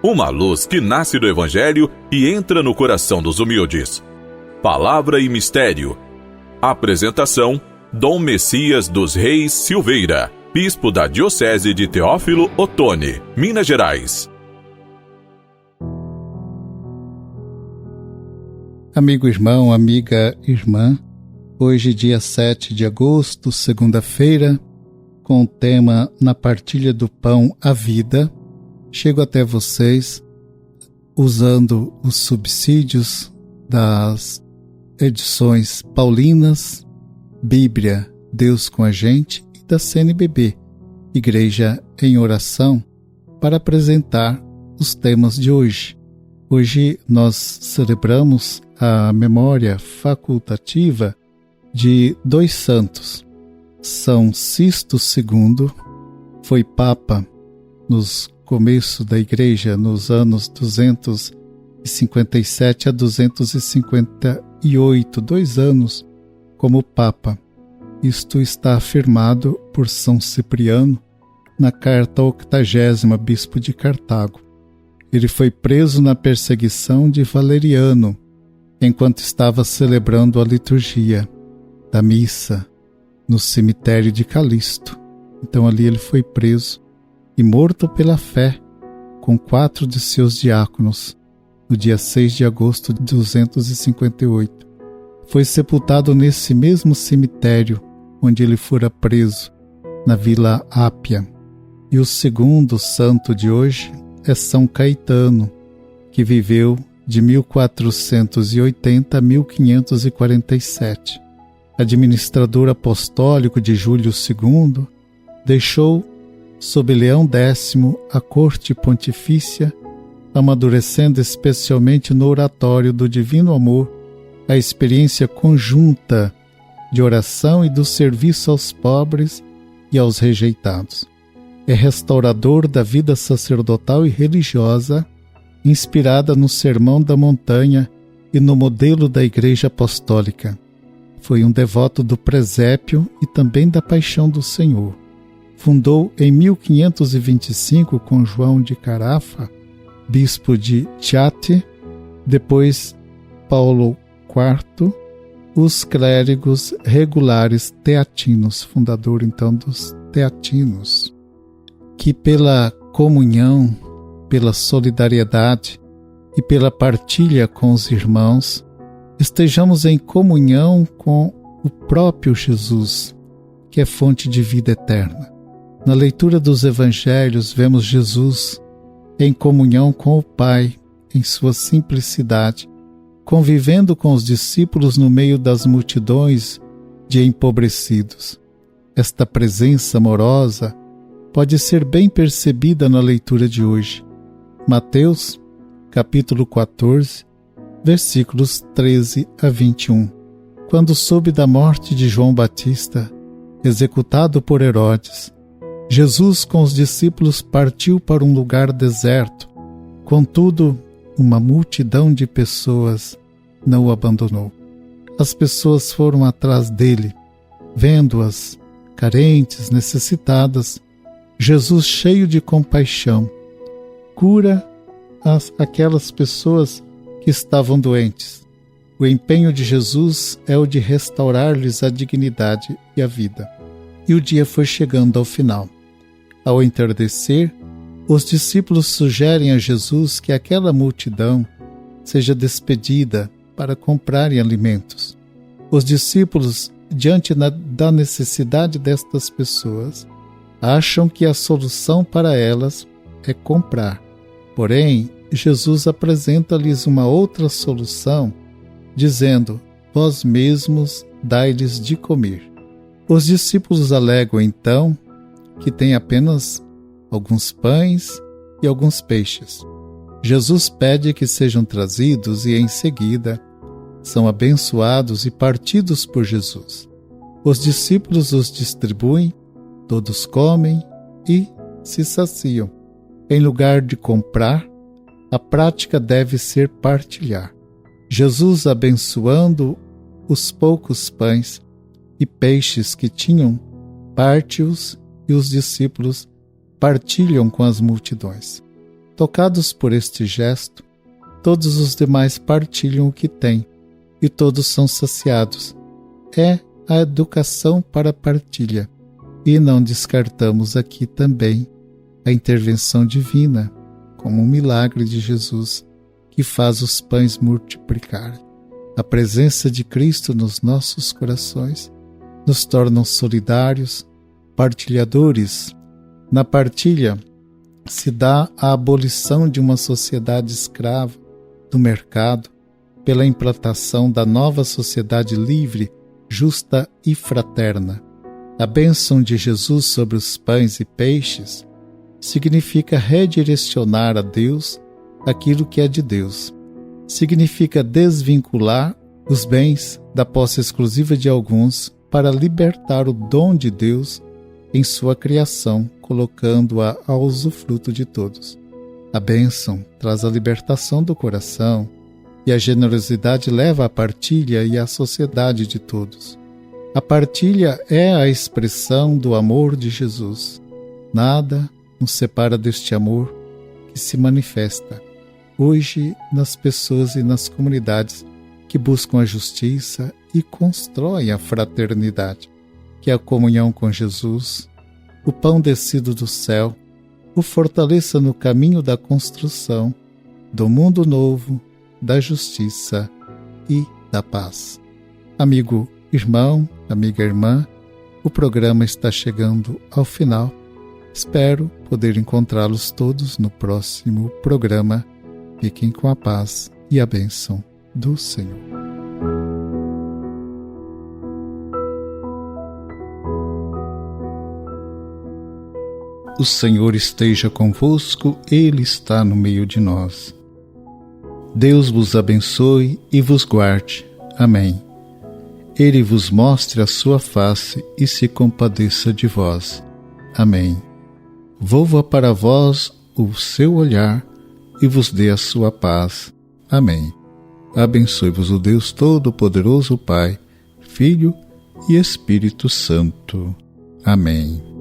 Uma luz que nasce do Evangelho e entra no coração dos humildes. Palavra e Mistério. Apresentação: Dom Messias dos Reis Silveira, Bispo da Diocese de Teófilo Otoni, Minas Gerais. Amigo irmão, amiga irmã, hoje dia 7 de agosto, segunda-feira, com o tema Na Partilha do Pão a Vida, chego até vocês usando os subsídios das edições paulinas, Bíblia, Deus com a Gente, e da CNBB, Igreja em Oração, para apresentar os temas de hoje. Hoje nós celebramos a memória facultativa de dois santos. São Sisto II, foi Papa nos começo da Igreja, nos anos 257 a 258, 2 anos como Papa. Isto está afirmado por São Cipriano na carta 80ª Bispo de Cartago. Ele foi preso na perseguição de Valeriano, enquanto estava celebrando a liturgia da missa no cemitério de Calisto. Então ali ele foi preso e morto pela fé, com 4 de seus diáconos, no dia 6 de agosto de 258. Foi sepultado nesse mesmo cemitério onde ele fora preso, na Vila Ápia. E o segundo santo de hoje é São Caetano, que viveu de 1480 a 1547. Administrador apostólico de Júlio II, deixou sob Leão X a corte pontifícia, amadurecendo especialmente no oratório do Divino Amor a experiência conjunta de oração e do serviço aos pobres e aos rejeitados. É restaurador da vida sacerdotal e religiosa, inspirada no Sermão da Montanha e no modelo da Igreja Apostólica. Foi um devoto do presépio e também da Paixão do Senhor. Fundou em 1525 com João de Carafa, bispo de Chieti, depois Paulo IV, os clérigos regulares teatinos, fundador então dos teatinos, que pela comunhão, pela solidariedade e pela partilha com os irmãos, estejamos em comunhão com o próprio Jesus, que é fonte de vida eterna. Na leitura dos Evangelhos, vemos Jesus em comunhão com o Pai, em sua simplicidade, convivendo com os discípulos no meio das multidões de empobrecidos. Esta presença amorosa pode ser bem percebida na leitura de hoje. Mateus, capítulo 14, versículos 13 a 21. Quando soube da morte de João Batista, executado por Herodes, Jesus com os discípulos partiu para um lugar deserto. Contudo, uma multidão de pessoas não o abandonou. As pessoas foram atrás dele, vendo-as carentes, necessitadas. Jesus, cheio de compaixão, cura aquelas pessoas que estavam doentes. O empenho de Jesus é o de restaurar-lhes a dignidade e a vida. E o dia foi chegando ao final. Ao entardecer, os discípulos sugerem a Jesus que aquela multidão seja despedida para comprarem alimentos. Os discípulos, diante da necessidade destas pessoas, acham que a solução para elas é comprar. Porém, Jesus apresenta-lhes uma outra solução, dizendo: vós mesmos dai-lhes de comer. Os discípulos alegam então que tem apenas alguns pães e alguns peixes. Jesus pede que sejam trazidos e em seguida são abençoados e partidos por Jesus. Os discípulos os distribuem, todos comem e se saciam. Em lugar de comprar, a prática deve ser partilhar. Jesus, abençoando os poucos pães e peixes que tinham, parte-os e os discípulos partilham com as multidões. Tocados por este gesto, todos os demais partilham o que têm e todos são saciados. É a educação para a partilha. E não descartamos aqui também a intervenção divina, como um milagre de Jesus que faz os pães multiplicar. A presença de Cristo nos nossos corações nos torna solidários, partilhadores. Na partilha se dá a abolição de uma sociedade escrava do mercado pela implantação da nova sociedade livre, justa e fraterna. A bênção de Jesus sobre os pães e peixes significa redirecionar a Deus aquilo que é de Deus. Significa desvincular os bens da posse exclusiva de alguns para libertar o dom de Deus em sua criação, colocando-a ao usufruto de todos. A bênção traz a libertação do coração e a generosidade leva à partilha e à sociedade de todos. A partilha é a expressão do amor de Jesus. Nada nos separa deste amor que se manifesta hoje nas pessoas e nas comunidades que buscam a justiça e constroem a fraternidade, que a comunhão com Jesus, o pão descido do céu, o fortaleça no caminho da construção do mundo novo, da justiça e da paz. Amigo irmão, amiga irmã, o programa está chegando ao final. Espero poder encontrá-los todos no próximo programa. Fiquem com a paz e a bênção do Senhor. O Senhor esteja convosco, Ele está no meio de nós. Deus vos abençoe e vos guarde. Amém. Ele vos mostre a sua face e se compadeça de vós. Amém. Volva para vós o seu olhar e vos dê a sua paz. Amém. Abençoe-vos o Deus Todo-Poderoso, Pai, Filho e Espírito Santo. Amém.